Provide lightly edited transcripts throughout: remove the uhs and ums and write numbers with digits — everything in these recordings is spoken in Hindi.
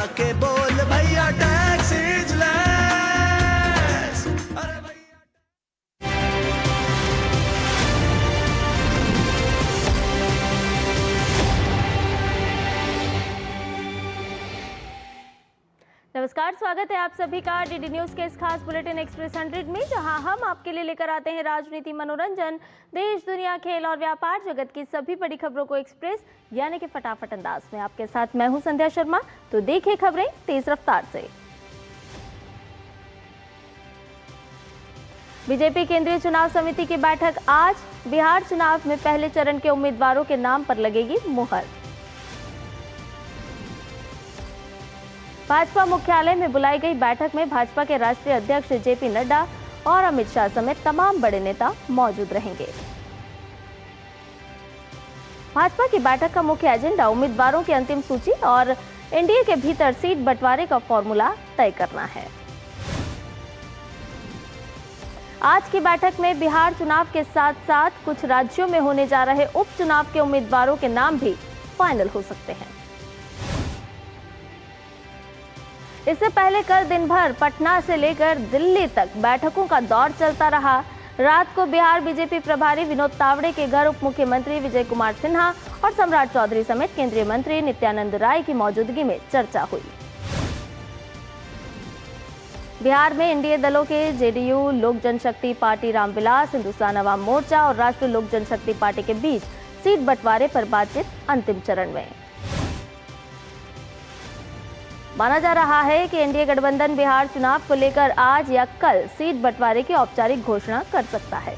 के बोल भैया टैक्स इज लेस। अरे भैया नमस्कार, स्वागत है आप सभी का डीडी न्यूज के इस खास बुलेटिन एक्सप्रेस 100 में, जहां हम आपके लिए लेकर आते हैं राजनीति, मनोरंजन, देश दुनिया, खेल और व्यापार जगत की सभी बड़ी खबरों को एक्सप्रेस यानी कि फटाफट अंदाज में। आपके साथ मैं हूं संध्या शर्मा। तो देखिए खबरें तेज रफ्तार से। बीजेपी केंद्रीय चुनाव समिति की बैठक आज। बिहार चुनाव में पहले चरण के उम्मीदवारों के नाम पर लगेगी मुहर। भाजपा मुख्यालय में बुलाई गई बैठक में भाजपा के राष्ट्रीय अध्यक्ष जेपी नड्डा और अमित शाह समेत तमाम बड़े नेता मौजूद रहेंगे। भाजपा की बैठक का मुख्य एजेंडा उम्मीदवारों की अंतिम सूची और एनडीए के भीतर सीट बंटवारे का फॉर्मूला तय करना है। आज की बैठक में बिहार चुनाव के साथ साथ कुछ राज्यों में होने जा रहे उपचुनाव के उम्मीदवारों के नाम भी फाइनल हो सकते हैं। इससे पहले कल दिन भर पटना से लेकर दिल्ली तक बैठकों का दौर चलता रहा। रात को बिहार बीजेपी प्रभारी विनोद तावड़े के घर उप मुख्यमंत्री विजय कुमार सिन्हा और सम्राट चौधरी समेत केंद्रीय मंत्री नित्यानंद राय की मौजूदगी में चर्चा हुई। बिहार में एनडीए दलों के जेडीयू, लोक जनशक्ति पार्टी रामविलास, हिंदुस्तान अवाम मोर्चा और राष्ट्रीय लोक जनशक्ति पार्टी के बीच सीट बंटवारे पर बातचीत अंतिम चरण में। माना जा रहा है कि एनडीए गठबंधन बिहार चुनाव को लेकर आज या कल सीट बंटवारे की औपचारिक घोषणा कर सकता है।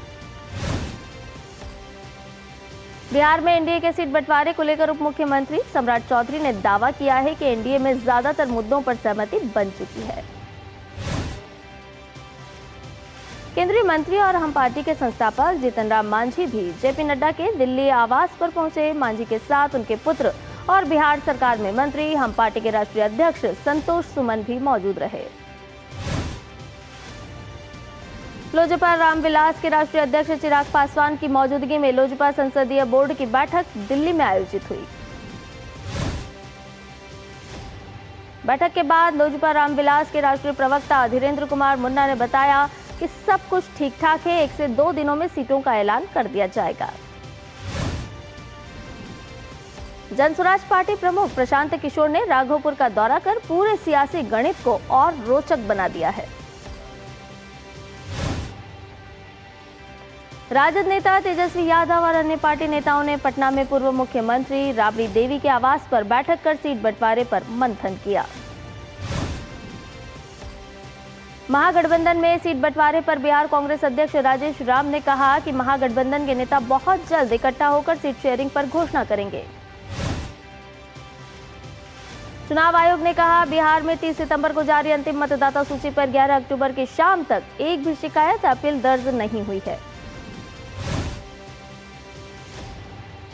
बिहार में एनडीए के सीट बंटवारे को लेकर उप मुख्यमंत्री सम्राट चौधरी ने दावा किया है कि एनडीए में ज्यादातर मुद्दों पर सहमति बन चुकी है। केंद्रीय मंत्री और हम पार्टी के संस्थापक जीतन राम मांझी भी जेपी नड्डा के दिल्ली आवास पर पहुंचे। मांझी के साथ उनके पुत्र और बिहार सरकार में मंत्री, हम पार्टी के राष्ट्रीय अध्यक्ष संतोष सुमन भी मौजूद रहे। लोजपा रामविलास के राष्ट्रीय अध्यक्ष चिराग पासवान की मौजूदगी में लोजपा संसदीय बोर्ड की बैठक दिल्ली में आयोजित हुई। बैठक के बाद लोजपा रामविलास के राष्ट्रीय प्रवक्ता धीरेन्द्र कुमार मुन्ना ने बताया कि सब कुछ ठीक ठाक है, 1 से 2 दिनों में सीटों का ऐलान कर दिया जाएगा। जनसुराज पार्टी प्रमुख प्रशांत किशोर ने राघोपुर का दौरा कर पूरे सियासी गणित को और रोचक बना दिया है। राजद नेता तेजस्वी यादव और अन्य पार्टी नेताओं ने पटना में पूर्व मुख्यमंत्री राबड़ी देवी के आवास पर बैठक कर सीट बंटवारे पर मंथन किया। महागठबंधन में सीट बंटवारे पर बिहार कांग्रेस अध्यक्ष राजेश राम ने कहा कि महागठबंधन के नेता बहुत जल्द इकट्ठा होकर सीट शेयरिंग पर घोषणा करेंगे। चुनाव आयोग ने कहा बिहार में 30 सितंबर को जारी अंतिम मतदाता सूची पर 11 अक्टूबर की शाम तक एक भी शिकायत अपील दर्ज नहीं हुई है।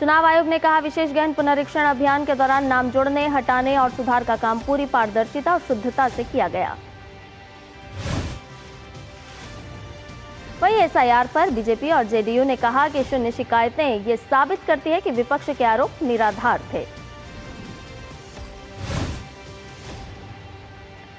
चुनाव आयोग ने कहा विशेष गहन पुनरीक्षण अभियान के दौरान नाम जोड़ने, हटाने और सुधार का काम पूरी पारदर्शिता और शुद्धता से किया गया। वहीं एसआईआर पर बीजेपी और जेडीयू ने कहा कि शून्य शिकायतें ये साबित करती है कि विपक्ष के आरोप निराधार थे।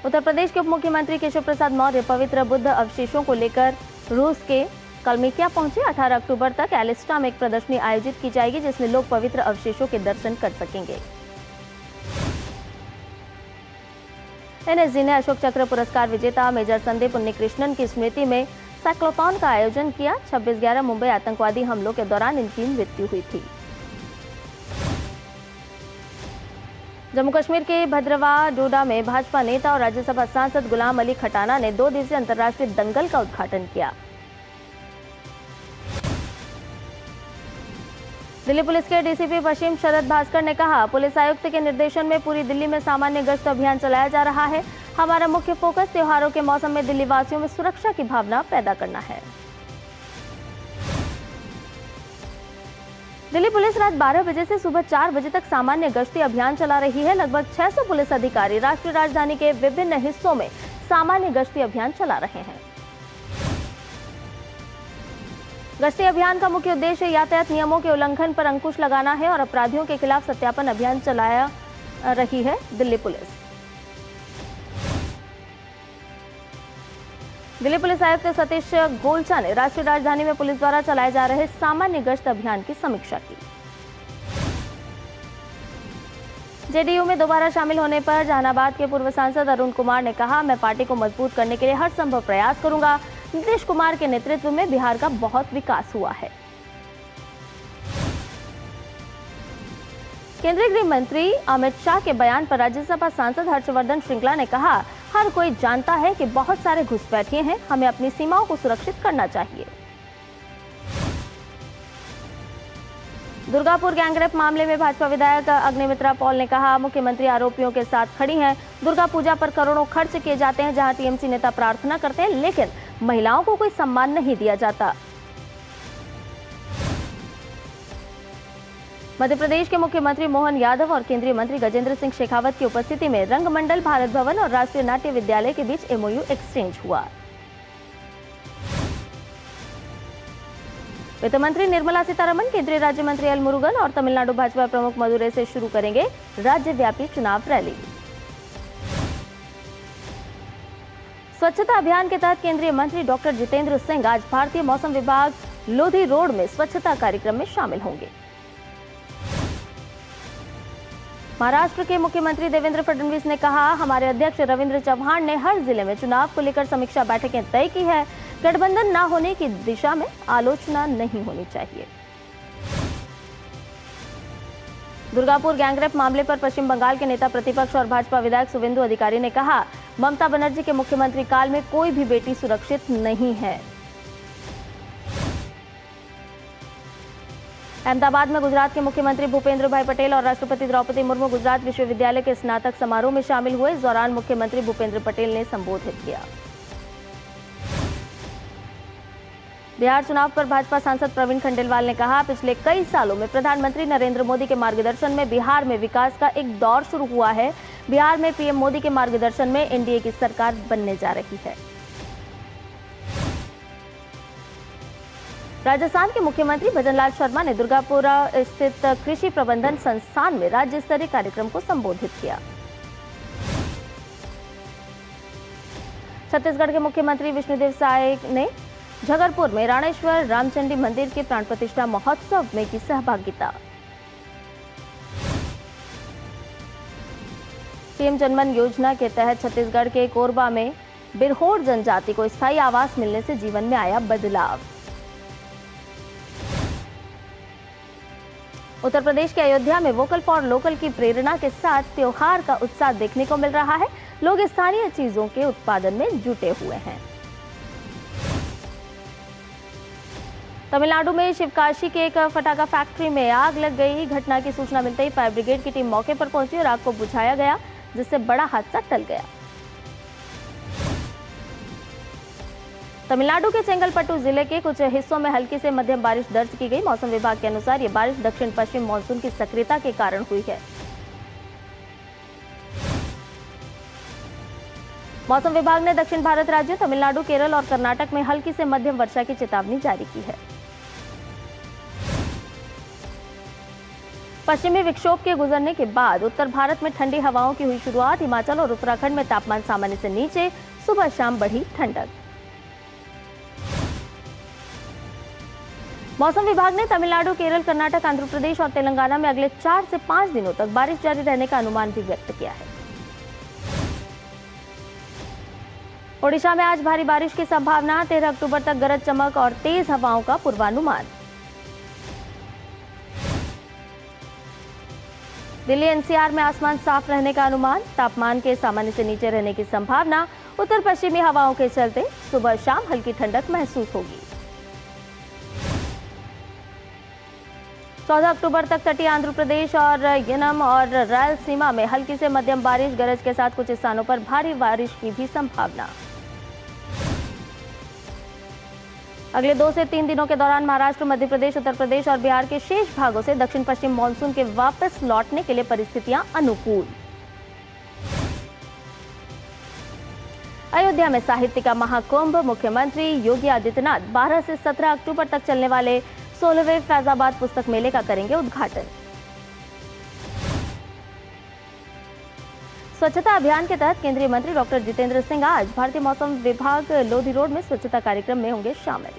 उत्तर प्रदेश के उप मुख्यमंत्री केशव प्रसाद मौर्य पवित्र बुद्ध अवशेषों को लेकर रूस के कलमिकिया पहुंचे। 18 अक्टूबर तक एलिस्टा में एक प्रदर्शनी आयोजित की जाएगी जिसमें लोग पवित्र अवशेषों के दर्शन कर सकेंगे। एनएसजी ने अशोक चक्र पुरस्कार विजेता मेजर संदीप उन्नीकृष्णन की स्मृति में साइक्लोथॉन का आयोजन किया। 26/11 मुंबई आतंकवादी हमलों के दौरान इनकी मृत्यु हुई थी। जम्मू कश्मीर के भद्रवाह डोडा में भाजपा नेता और राज्यसभा सांसद गुलाम अली खटाना ने 2 दिवसीय अंतर्राष्ट्रीय दंगल का उद्घाटन किया। दिल्ली पुलिस के डीसीपी पश्चिम शरद भास्कर ने कहा पुलिस आयुक्त के निर्देशन में पूरी दिल्ली में सामान्य गश्त अभियान चलाया जा रहा है। हमारा मुख्य फोकस त्योहारों के मौसम में दिल्ली वासियों में सुरक्षा की भावना पैदा करना है। दिल्ली पुलिस रात 12 बजे से सुबह 4 बजे तक सामान्य गश्ती अभियान चला रही है। लगभग 600 पुलिस अधिकारी राष्ट्रीय राजधानी के विभिन्न हिस्सों में सामान्य गश्ती अभियान चला रहे हैं। गश्ती अभियान का मुख्य उद्देश्य यातायात नियमों के उल्लंघन पर अंकुश लगाना है और अपराधियों के खिलाफ सत्यापन अभियान चलाया रही है दिल्ली पुलिस। दिल्ली पुलिस आयुक्त सतीश गोलचा ने राष्ट्रीय राजधानी में पुलिस द्वारा चलाए जा रहे सामान्य गश्त अभियान की समीक्षा की। जेडीयू में दोबारा शामिल होने पर जहानाबाद के पूर्व सांसद अरुण कुमार ने कहा, मैं पार्टी को मजबूत करने के लिए हर संभव प्रयास करूंगा। नीतीश कुमार के नेतृत्व में बिहार का बहुत विकास हुआ है। केंद्रीय गृह मंत्री अमित शाह के बयान पर राज्यसभा सांसद हर्षवर्धन श्रृंगला ने कहा, हर कोई जानता है कि बहुत सारे घुसपैठिए हैं, हमें अपनी सीमाओं को सुरक्षित करना चाहिए। दुर्गापुर गैंगरेप मामले में भाजपा विधायक अग्निमित्रा पॉल ने कहा, मुख्यमंत्री आरोपियों के साथ खड़ी हैं। दुर्गा पूजा पर करोड़ों खर्च किए जाते हैं, जहां टीएमसी नेता प्रार्थना करते हैं, लेकिन महिलाओं को कोई सम्मान नहीं दिया जाता। मध्य प्रदेश के मुख्यमंत्री मोहन यादव और केंद्रीय मंत्री गजेंद्र सिंह शेखावत की उपस्थिति में रंगमंडल, भारत भवन और राष्ट्रीय नाट्य विद्यालय के बीच एमओयू एक्सचेंज हुआ। वित्त मंत्री निर्मला सीतारमण, केंद्रीय राज्य मंत्री एल मुरुगन और तमिलनाडु भाजपा प्रमुख मदुरै से शुरू करेंगे राज्यव्यापी चुनाव रैली। स्वच्छता अभियान के तहत केंद्रीय मंत्री डॉक्टर जितेंद्र सिंह आज भारतीय मौसम विभाग लोधी रोड में स्वच्छता कार्यक्रम में शामिल होंगे। महाराष्ट्र के मुख्यमंत्री देवेंद्र फडणवीस ने कहा, हमारे अध्यक्ष रविंद्र चव्हाण ने हर जिले में चुनाव को लेकर समीक्षा बैठकें तय की है। गठबंधन न होने की दिशा में आलोचना नहीं होनी चाहिए। दुर्गापुर गैंगरेप मामले पर पश्चिम बंगाल के नेता प्रतिपक्ष और भाजपा विधायक शुवेंदु अधिकारी ने कहा, ममता बनर्जी के मुख्यमंत्री काल में कोई भी बेटी सुरक्षित नहीं है। अहमदाबाद में गुजरात के मुख्यमंत्री भूपेंद्र भाई पटेल और राष्ट्रपति द्रौपदी मुर्मू गुजरात विश्वविद्यालय के स्नातक समारोह में शामिल हुए। इस दौरान मुख्यमंत्री भूपेंद्र पटेल ने संबोधित किया। बिहार चुनाव पर भाजपा सांसद प्रवीण खंडेलवाल ने कहा, पिछले कई सालों में प्रधानमंत्री नरेंद्र मोदी के मार्गदर्शन में बिहार में विकास का एक दौर शुरू हुआ है। बिहार में पीएम मोदी के मार्गदर्शन में एनडीए की सरकार बनने जा रही है। राजस्थान के मुख्यमंत्री भजनलाल शर्मा ने दुर्गापुरा स्थित कृषि प्रबंधन संस्थान में राज्य स्तरीय कार्यक्रम को संबोधित किया। छत्तीसगढ़ के मुख्यमंत्री विष्णुदेव साय ने झगरपुर में राणेश्वर रामचंडी मंदिर के प्राण प्रतिष्ठा महोत्सव में की सहभागिता। पीएम जनमन योजना के तहत छत्तीसगढ़ के कोरबा में बिरहोर जनजाति को स्थायी आवास मिलने से जीवन में आया बदलाव। उत्तर प्रदेश के अयोध्या में वोकल फॉर लोकल की प्रेरणा के साथ त्योहार का उत्साह देखने को मिल रहा है। लोग स्थानीय चीजों के उत्पादन में जुटे हुए हैं। तमिलनाडु में शिवकाशी के एक फटाखा फैक्ट्री में आग लग गई। घटना की सूचना मिलते ही फायर ब्रिगेड की टीम मौके पर पहुंची और आग को बुझाया गया, जिससे बड़ा हादसा टल गया। तमिलनाडु के चेंगलपट्टू जिले के कुछ हिस्सों में हल्की से मध्यम बारिश दर्ज की गई। मौसम विभाग के अनुसार ये बारिश दक्षिण पश्चिम मानसून की सक्रियता के कारण हुई है। मौसम विभाग ने दक्षिण भारत राज्यों तमिलनाडु, केरल और कर्नाटक में हल्की से मध्यम वर्षा की चेतावनी जारी की है। पश्चिमी विक्षोभ के गुजरने के बाद उत्तर भारत में ठंडी हवाओं की हुई शुरुआत। हिमाचल और उत्तराखंड में तापमान सामान्य से नीचे, सुबह शाम बढ़ी ठंडक। मौसम विभाग ने तमिलनाडु, केरल, कर्नाटक, आंध्र प्रदेश और तेलंगाना में अगले 4 से 5 दिनों तक बारिश जारी रहने का अनुमान भी व्यक्त किया है। ओडिशा में आज भारी बारिश की संभावना। 13 अक्टूबर तक गरज चमक और तेज हवाओं का पूर्वानुमान। दिल्ली एनसीआर में आसमान साफ रहने का अनुमान। तापमान के सामान्य से नीचे रहने की संभावना। उत्तर पश्चिमी हवाओं के चलते सुबह शाम हल्की ठंडक महसूस होगी। 14 अक्टूबर तक तटीय आंध्र प्रदेश और यनम और रायलसीमा में हल्की से मध्यम बारिश, गरज के साथ कुछ स्थानों पर भारी बारिश की भी संभावना। अगले 2 से 3 दिनों के दौरान महाराष्ट्र, मध्य प्रदेश, उत्तर प्रदेश और बिहार के शेष भागों से दक्षिण पश्चिम मानसून के वापस लौटने के लिए परिस्थितियां अनुकूल। अयोध्या में साहित्य का महाकुंभ। मुख्यमंत्री योगी आदित्यनाथ 12 से 17 अक्टूबर तक चलने वाले 16वें फैजाबाद पुस्तक मेले का करेंगे उद्घाटन। स्वच्छता अभियान के तहत केंद्रीय मंत्री डॉक्टर जितेंद्र सिंह आज भारतीय मौसम विभाग लोधी रोड में स्वच्छता कार्यक्रम में होंगे शामिल।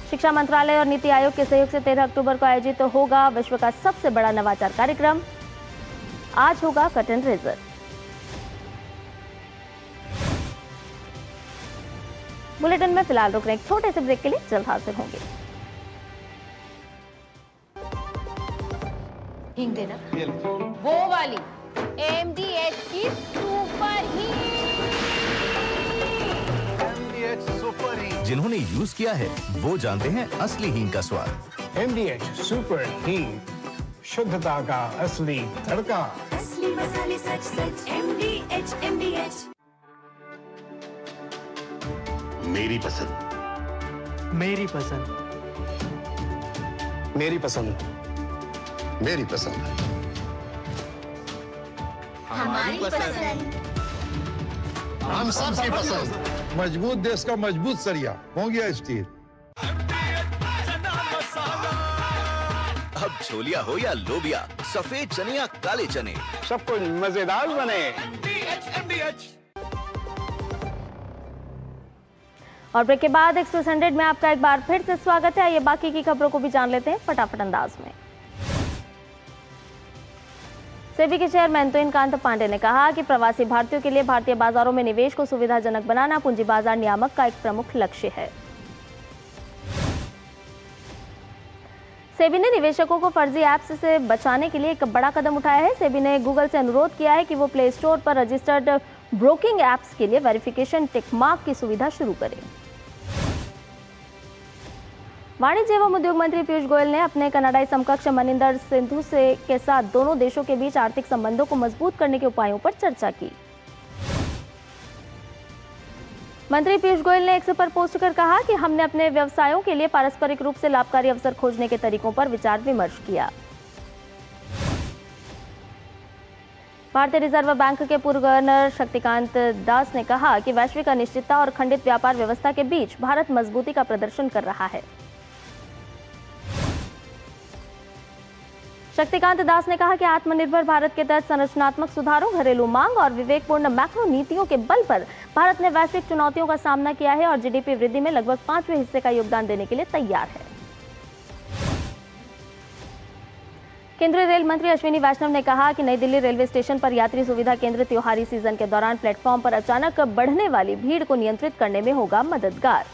शिक्षा मंत्रालय और नीति आयोग के सहयोग से 13 अक्टूबर को आयोजित होगा विश्व का सबसे बड़ा नवाचार कार्यक्रम। आज होगा कट एंड रेजर। बुलेटिन में फिलहाल रुक रहे एक छोटे से ब्रेक के लिए, जल्द हाजिर होंगे। हिंग देना, वो वाली MDH की सुपर हीट। जिन्होंने यूज किया है वो जानते हैं असली हींग का स्वाद। MDH सुपर हींग, शुद्धता का असली तड़का। असली मसाले सच सच MDH। मेरी पसंद, मेरी पसंद, मेरी पसंद, मेरी पसंद, हमारी पसंद। हम सबकी पसंद। मजबूत देश का मजबूत सरिया हो गया स्टील। अब छोलिया हो या लोबिया, सफेद चने या काले चने, सब कुछ मजेदार बने। और ब्रेक के बाद एक्सप्रेस 100 में आपका एक बार फिर से स्वागत है। आइए बाकी की खबरों को भी जान लेते हैं फटाफट अंदाज में। सेबी के चेयरमैन तुहिन कांत पांडे ने कहा कि प्रवासी भारतीयों के लिए भारतीय बाजारों में निवेश को सुविधाजनक बनाना पूंजी बाजार नियामक का एक प्रमुख लक्ष्य है। सेबी ने निवेशकों को फर्जी ऐप्स से बचाने के लिए एक बड़ा कदम उठाया है। सेबी ने गूगल से अनुरोध किया है कि वो प्ले स्टोर पर रजिस्टर्ड ब्रोकिंग ऐप्स के लिए वेरिफिकेशन टिक मार्क की सुविधा शुरू करे। वाणिज्य एवं उद्योग मंत्री पीयूष गोयल ने अपने कनाडाई समकक्ष मनिंदर सिंधु के साथ दोनों देशों के बीच आर्थिक संबंधों को मजबूत करने के उपायों पर चर्चा की। मंत्री पीयूष गोयल ने एक्स पर पोस्ट कर कहा कि हमने अपने व्यवसायों के लिए पारस्परिक रूप से लाभकारी अवसर खोजने के तरीकों पर विचार विमर्श किया। भारतीय रिजर्व बैंक के पूर्व गवर्नर शक्तिकांत दास ने कहा कि वैश्विक अनिश्चितता और खंडित व्यापार व्यवस्था के बीच भारत मजबूती का प्रदर्शन कर रहा है। शक्तिकांत दास ने कहा कि आत्मनिर्भर भारत के तहत संरचनात्मक सुधारों, घरेलू मांग और विवेकपूर्ण मैक्रो नीतियों के बल पर भारत ने वैश्विक चुनौतियों का सामना किया है और जीडीपी वृद्धि में लगभग 5वें हिस्से का योगदान देने के लिए तैयार है। केंद्रीय रेल मंत्री अश्विनी वैष्णव ने कहा कि नई दिल्ली रेलवे स्टेशन पर यात्री सुविधा केंद्र त्योहारी सीजन के दौरान प्लेटफॉर्म पर अचानक बढ़ने वाली भीड़ को नियंत्रित करने में होगा मददगार।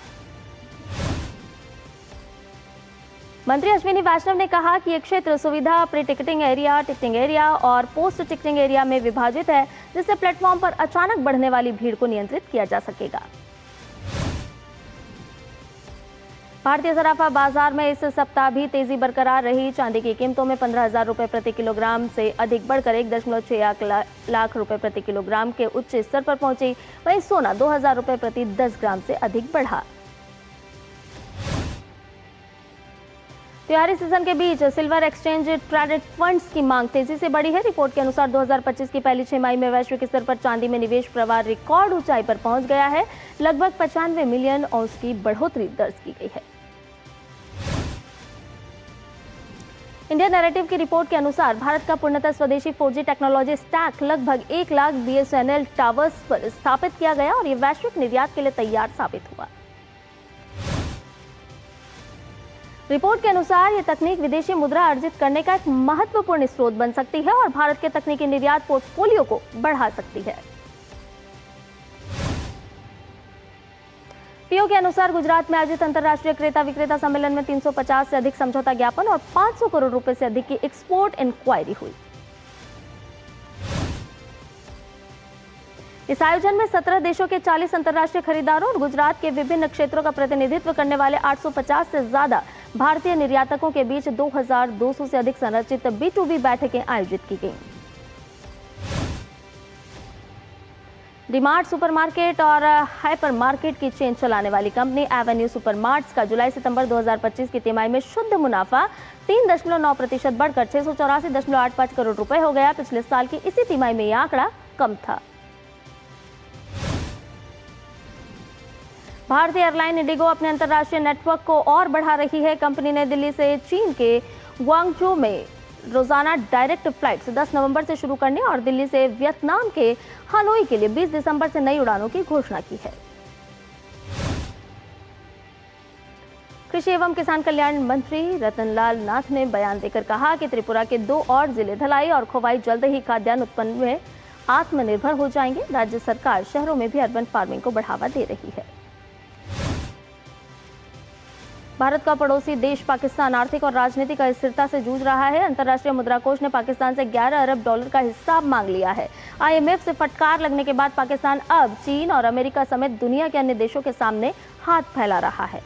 मंत्री अश्विनी वैष्णव ने कहा कि ये क्षेत्र सुविधा प्री टिकटिंग एरिया और पोस्ट टिकटिंग एरिया में विभाजित है, जिससे प्लेटफॉर्म पर अचानक बढ़ने वाली भीड़ को नियंत्रित किया जा सकेगा। भारतीय सराफा बाजार में इस सप्ताह भी तेजी बरकरार रही। चांदी की कीमतों में 15,000 रुपए प्रति किलोग्राम से अधिक बढ़कर 1.6 लाख रुपए प्रति किलोग्राम के उच्च स्तर पर पहुंची। वहीं सोना 2,000 रुपए प्रति 10 ग्राम से अधिक बढ़ा। त्योहारी सीजन के बीच सिल्वर एक्सचेंज ट्रेडेड फंड्स की मांग तेजी से बढ़ी है। रिपोर्ट के अनुसार 2025 की पहली छमाही में वैश्विक स्तर पर चांदी में निवेश प्रवाह रिकॉर्ड ऊंचाई पर पहुंच गया है। लगभग 95 मिलियन औंस की बढ़ोतरी दर्ज की गई है। इंडिया नैरेटिव की रिपोर्ट के अनुसार भारत का पूर्णतः स्वदेशी 4G टेक्नोलॉजी स्टैक लगभग 1 लाख BSNL टावर्स पर स्थापित किया गया और ये वैश्विक निर्यात के लिए तैयार साबित हुआ। रिपोर्ट के अनुसार ये तकनीक विदेशी मुद्रा अर्जित करने का एक महत्वपूर्ण स्रोत बन सकती है और भारत के तकनीकी निर्यात पोर्टफोलियो को बढ़ा सकती है। पीओ के अनुसार गुजरात में आयोजित अंतर्राष्ट्रीय क्रेता विक्रेता सम्मेलन में 350 से अधिक समझौता ज्ञापन और 500 करोड़ रुपए से अधिक की एक्सपोर्ट इंक्वायरी हुई। इस आयोजन में 17 देशों के 40 अंतर्राष्ट्रीय खरीदारों और गुजरात के विभिन्न क्षेत्रों का प्रतिनिधित्व करने वाले 850 से ज्यादा भारतीय निर्यातकों के बीच 2,200 से अधिक संरचित B2B बैठकें आयोजित की गईं। डीमार्ट सुपरमार्केट और हाइपरमार्केट की चेन चलाने वाली कंपनी एवेन्यू सुपरमार्ट्स का जुलाई-सितंबर 2025 की तिमाही में शुद्ध मुनाफा 3.9% बढ़कर 684.85 करोड़ रुपए हो गया। पिछले साल की इसी तिमाही में यह आंकड़ा कम था। भारतीय एयरलाइन इंडिगो अपने अंतर्राष्ट्रीय नेटवर्क को और बढ़ा रही है। कंपनी ने दिल्ली से चीन के ग्वांगझो में रोजाना डायरेक्ट फ्लाइट्स 10 नवंबर से शुरू करने और दिल्ली से वियतनाम के हनोई के लिए 20 दिसंबर से नई उड़ानों की घोषणा की है। कृषि एवं किसान कल्याण मंत्री रतनलाल नाथ ने बयान देकर कहा कि त्रिपुरा के 2 और जिले धलाई और खोवाई जल्द ही खाद्यान्न उत्पन्न में आत्मनिर्भर हो जाएंगे। राज्य सरकार शहरों में भी अर्बन फार्मिंग को बढ़ावा दे रही है। भारत का पड़ोसी देश पाकिस्तान आर्थिक और राजनीतिक अस्थिरता से जूझ रहा है। अंतर्राष्ट्रीय मुद्रा कोष ने पाकिस्तान से 11 अरब डॉलर का हिसाब मांग लिया है। IMF से फटकार लगने के बाद पाकिस्तान अब चीन और अमेरिका समेत दुनिया के अन्य देशों के सामने हाथ फैला रहा है।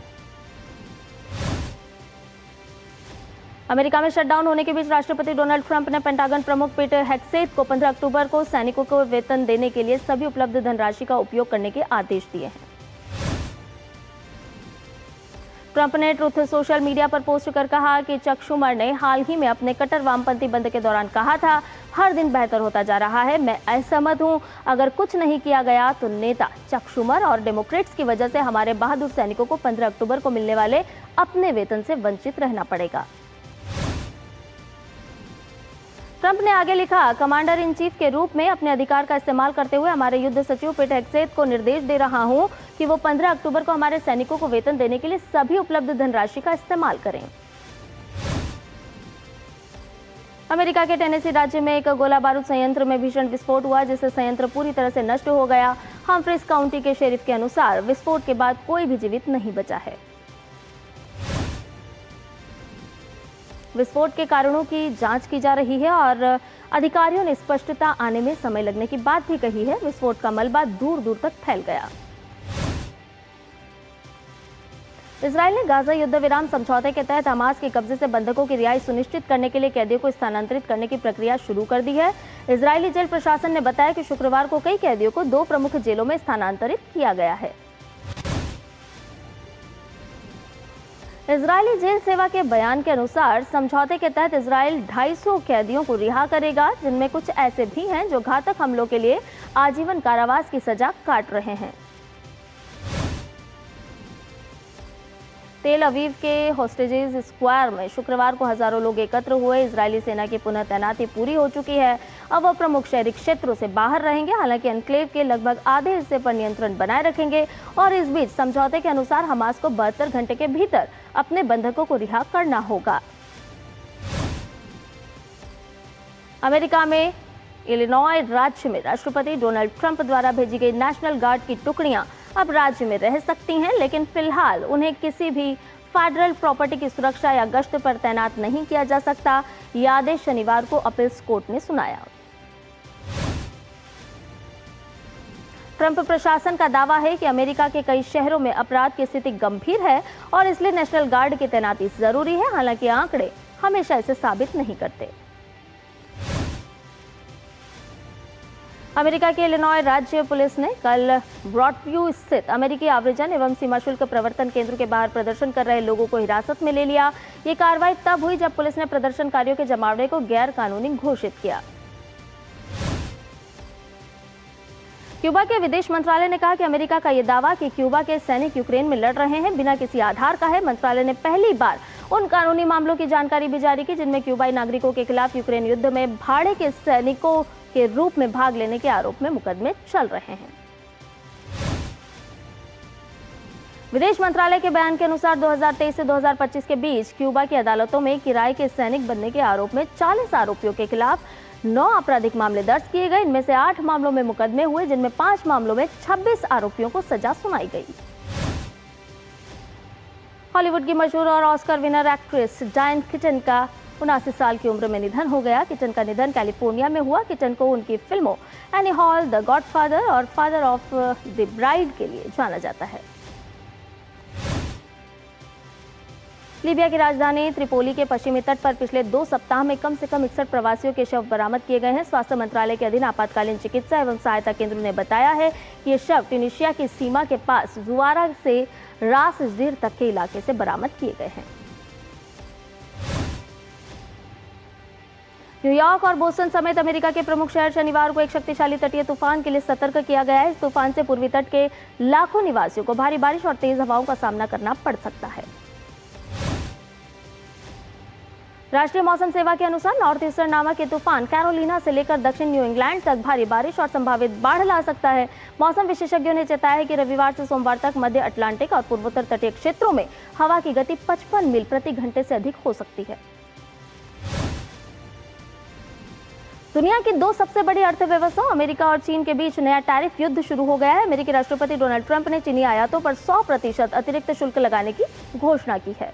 अमेरिका में शटडाउन होने के बीच राष्ट्रपति डोनाल्ड ट्रंप ने पेंटागन प्रमुख पीटर हेग्सेथ को 15 अक्टूबर को सैनिकों को वेतन देने के लिए सभी उपलब्ध धनराशि का उपयोग करने के आदेश दिए हैं। ट्रंप ने ट्रुथ सोशल मीडिया पर पोस्ट कर कहा कि चक शुमर ने हाल ही में अपने कट्टर वामपंथी बंद के दौरान कहा था, हर दिन बेहतर होता जा रहा है। मैं असहमत हूं, अगर कुछ नहीं किया गया तो नेता चक शुमर और डेमोक्रेट्स की वजह से हमारे बहादुर सैनिकों को 15 अक्टूबर को मिलने वाले अपने वेतन से वंचित रहना पड़ेगा। ट्रंप ने आगे लिखा, कमांडर इन चीफ के रूप में अपने अधिकार का इस्तेमाल करते हुए हमारे युद्ध सचिव पीटर हेग्सेथ को निर्देश दे रहा हूं कि वो 15 अक्टूबर को हमारे सैनिकों को वेतन देने के लिए सभी उपलब्ध धनराशि का इस्तेमाल करें। अमेरिका के टेनेसी राज्य में एक गोला बारूद संयंत्र में भीषण विस्फोट हुआ, जिससे संयंत्र पूरी तरह से नष्ट हो गया। हम्फ्रीज काउंटी के शेरिफ के अनुसार विस्फोट के बाद कोई भी जीवित नहीं बचा है। विस्फोट के कारणों की जांच की जा रही है और अधिकारियों ने स्पष्टता आने में समय लगने की बात भी कही है। विस्फोट का मलबा दूर दूर तक फैल गया। इजरायल ने गाजा युद्ध विराम समझौते के तहत हमास के कब्जे से बंधकों की रिहाई सुनिश्चित करने के लिए कैदियों को स्थानांतरित करने की प्रक्रिया शुरू कर दी है। इजरायली जेल प्रशासन ने बताया कि शुक्रवार को कई कैदियों को 2 प्रमुख जेलों में स्थानांतरित किया गया है। इजरायली जेल सेवा के बयान के अनुसार समझौते के तहत इजरायल 250 कैदियों को रिहा करेगा, जिनमें कुछ ऐसे भी हैं जो घातक हमलों के लिए आजीवन कारावास की सजा काट रहे हैं। तेल अवीव के होस्टेजेस स्क्वायर में शुक्रवार को हजारों लोग एकत्र हुए। इजरायली सेना की पुनः तैनाती पूरी हो चुकी है। अब वह प्रमुख शहरी क्षेत्रों से बाहर रहेंगे, हालांकि एनक्लेव के लगभग आधे हिस्से पर नियंत्रण बनाए रखेंगे। और इस बीच समझौते के अनुसार हमास को 72 घंटे के भीतर अपने बंधकों को रिहा करना होगा। अमेरिका में इलिनॉय राज्य में राष्ट्रपति डोनाल्ड ट्रंप द्वारा भेजी गई नेशनल गार्ड की टुकड़ियां अब राज्य में रह सकती हैं, लेकिन फिलहाल उन्हें किसी भी फेडरल प्रॉपर्टी की सुरक्षा या गश्त पर तैनात नहीं किया जा सकता। यह आदेश शनिवार को अपील्स कोर्ट ने सुनाया। ट्रंप प्रशासन का दावा है कि अमेरिका के कई शहरों में अपराध की स्थिति गंभीर है और इसलिए नेशनल गार्ड की तैनाती जरूरी है। हालांकि आंकड़े हमेशा इसे साबित नहीं करते। अमेरिका के इलिनॉय राज्य पुलिस ने कल ब्रॉडव्यू स्थित अमेरिकी आव्रजन एवं सीमा शुल्क प्रवर्तन केंद्र के बाहर प्रदर्शन कर रहे लोगों को हिरासत में ले लिया। ये कार्रवाई तब हुई जब पुलिस ने प्रदर्शनकारियों के जमावड़े को गैर कानूनी घोषित किया। क्यूबा के विदेश मंत्रालय ने कहा कि अमेरिका का यह दावा कि क्यूबा के सैनिक यूक्रेन में लड़ रहे हैं बिना किसी आधार का है। मंत्रालय ने पहली बार उन कानूनी मामलों की जानकारी भी जारी की जिनमें क्यूबाई नागरिकों के खिलाफ यूक्रेन युद्ध में भाड़े के सैनिकों के रूप में भाग लेने के आरोप में मुकदमे चल रहे हैं। विदेश मंत्रालय के बयान के अनुसार 2023 से 2025 के बीच क्यूबा की अदालतों में किराए के सैनिक बनने के आरोप में 40 आरोपियों के खिलाफ 9 आपराधिक मामले दर्ज किए गए। इनमें से 8 मामलों में मुकदमे हुए, जिनमें 5 मामलों में 26 आरोपियों को सजा सुनाई गई। हॉलीवुड की मशहूर और ऑस्कर विनर एक्ट्रेस डायन कीटन का 79 साल की उम्र में निधन हो गया। कीटन का निधन कैलिफोर्निया में हुआ। कीटन को उनकी फिल्मों एनी हॉल, द गॉडफादर और फादर ऑफ द ब्राइड के लिए जाना जाता है। लीबिया की राजधानी त्रिपोली के पश्चिमी तट पर पिछले 2 सप्ताह में कम से कम 61 प्रवासियों के शव बरामद किए गए हैं। स्वास्थ्य मंत्रालय के अधीन आपातकालीन चिकित्सा एवं सहायता केंद्र ने बताया है कि ये शव ट्यूनीशिया की सीमा के पास जुआरा से रास जीर तक के इलाके से बरामद किए गए हैं। न्यूयॉर्क और बोस्टन समेत अमेरिका के प्रमुख शहर शनिवार को एक शक्तिशाली तटीय तूफान के लिए सतर्क किया गया है। इस तूफान से पूर्वी तट के लाखों निवासियों को भारी बारिश और तेज हवाओं का सामना करना पड़ सकता है। राष्ट्रीय मौसम सेवा के अनुसार नॉर्थ ईस्टर्न नामक ये तूफान कैरोलिना से लेकर दक्षिण न्यू इंग्लैंड तक भारी बारिश और संभावित बाढ़ ला सकता है। मौसम विशेषज्ञों ने चेताया है कि रविवार से सोमवार तक मध्य अटलांटिक और पूर्वोत्तर तटीय क्षेत्रों में हवा की गति 55 मील प्रति घंटे से अधिक हो सकती है। दुनिया की दो सबसे बड़ी अर्थव्यवस्थाओं अमेरिका और चीन के बीच नया टैरिफ युद्ध शुरू हो गया है। अमेरिकी राष्ट्रपति डोनाल्ड ट्रंप ने चीनी आयातों पर 100% अतिरिक्त शुल्क लगाने की घोषणा की है।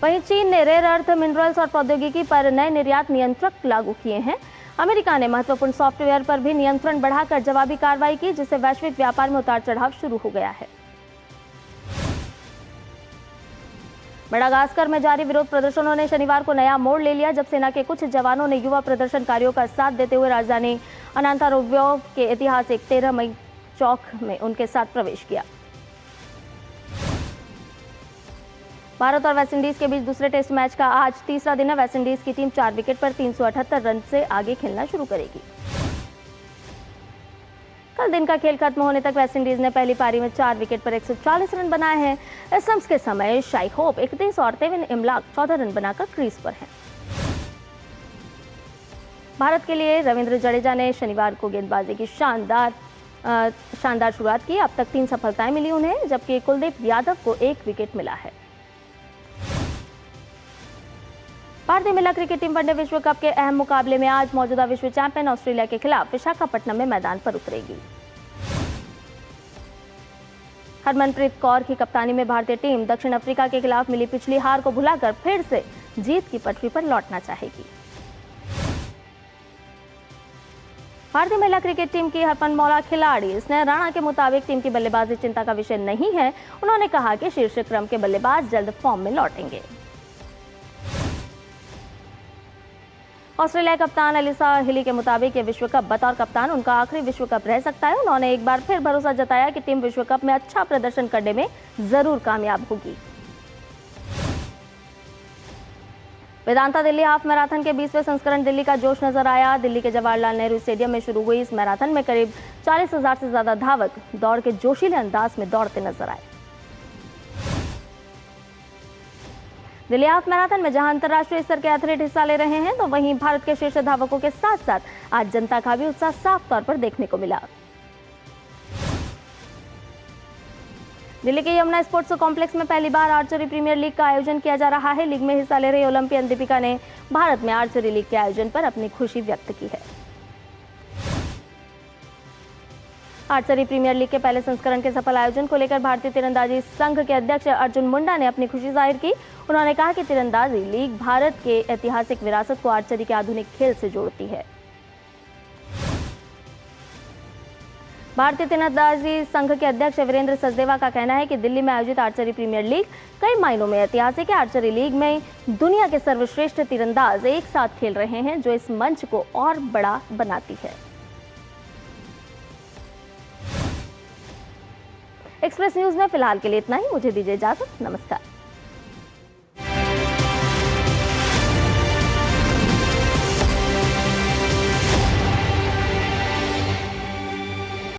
वहीं चीन ने रेयर अर्थ मिनरल्स और प्रौद्योगिकी पर नए निर्यात नियंत्रक लागू किए हैं। अमेरिका ने महत्वपूर्ण सॉफ्टवेयर पर भी नियंत्रण बढ़ाकर जवाबी कार्रवाई की, जिससे वैश्विक व्यापार में उतार चढ़ाव शुरू हो गया है। मेडागास्कर में जारी विरोध प्रदर्शनों ने शनिवार को नया मोड़ ले लिया, जब सेना के कुछ जवानों ने युवा प्रदर्शनकारियों का साथ देते हुए राजधानी अनांतानारिवो के ऐतिहासिक 13 मई चौक में उनके साथ प्रवेश किया। भारत और वेस्टइंडीज के बीच दूसरे टेस्ट मैच का आज तीसरा दिन है। वेस्टइंडीज की टीम 4 विकेट पर 378 रन से आगे खेलना शुरू करेगी। कल दिन का खेल खत्म होने तक वेस्टइंडीज ने पहली पारी में 4 विकेट पर 140 रन बनाए हैं। एसएम्स के समय शाई होप 31 और तेविन इमलाक 14 रन बनाकर क्रीज पर हैं। भारत के लिए रविंद्र जडेजा ने शनिवार को गेंदबाजी की शानदार शुरुआत की। अब तक 3 सफलताएं मिली उन्हें, जबकि कुलदीप यादव को 1 विकेट मिला है। भारतीय महिला क्रिकेट टीम वनडे विश्व कप के अहम मुकाबले में आज मौजूदा विश्व चैंपियन ऑस्ट्रेलिया के खिलाफ विशाखापट्टनम में मैदान पर उतरेगी। हरमनप्रीत कौर की कप्तानी में भारतीय टीम दक्षिण अफ्रीका के खिलाफ मिली पिछली हार को भुलाकर फिर से जीत की पटरी पर लौटना चाहेगी। भारतीय महिला क्रिकेट टीम की हरफनमौला खिलाड़ी स्नेहा राणा के मुताबिक टीम की बल्लेबाजी चिंता का विषय नहीं है। उन्होंने कहा कि शीर्ष क्रम के बल्लेबाज जल्द फॉर्म में लौटेंगे। ऑस्ट्रेलिया कप्तान एलिसा हिली के मुताबिक ये विश्व कप बतौर कप्तान उनका आखिरी विश्व कप रह सकता है। उन्होंने एक बार फिर भरोसा जताया कि टीम विश्व कप में अच्छा प्रदर्शन करने में जरूर कामयाब होगी। वेदांता दिल्ली हाफ मैराथन के 20वें संस्करण दिल्ली का जोश नजर आया। दिल्ली के जवाहरलाल नेहरू स्टेडियम में शुरू हुई इस मैराथन में करीब 40,000 से ज्यादा धावक दौड़ के जोशीले अंदाज में दौड़ते नजर आए। दिल्ली हाफ मैराथन में जहां अंतर्राष्ट्रीय स्तर के एथलीट हिस्सा ले रहे हैं, तो वहीं भारत के शीर्ष धावकों के साथ साथ आज जनता का भी उत्साह साफ तौर पर देखने को मिला। दिल्ली के यमुना स्पोर्ट्स कॉम्प्लेक्स में पहली बार आर्चरी प्रीमियर लीग का आयोजन किया जा रहा है। लीग में हिस्सा ले रही ओलंपियन दीपिका ने भारत में आर्चरी लीग के आयोजन पर अपनी खुशी व्यक्त की है। आर्चरी प्रीमियर लीग के पहले संस्करण के सफल आयोजन को लेकर भारतीय तीरंदाजी संघ के अध्यक्ष अर्जुन मुंडा ने अपनी खुशी जाहिर की। उन्होंने कहा कि तीरंदाजी लीग भारत के ऐतिहासिक विरासत को आर्चरी के आधुनिक खेल से जोड़ती है। भारतीय तीरंदाजी संघ के अध्यक्ष वीरेंद्र सचदेवा का कहना है कि दिल्ली में आयोजित आर्चरी प्रीमियर लीग कई मायनों में ऐतिहासिक है। आर्चरी लीग में दुनिया के सर्वश्रेष्ठ तीरंदाज एक साथ खेल रहे हैं, जो इस मंच को और बड़ा बनाती है। एक्सप्रेस न्यूज में फिलहाल के लिए इतना ही। मुझे दीजिए इजाजत। नमस्कार।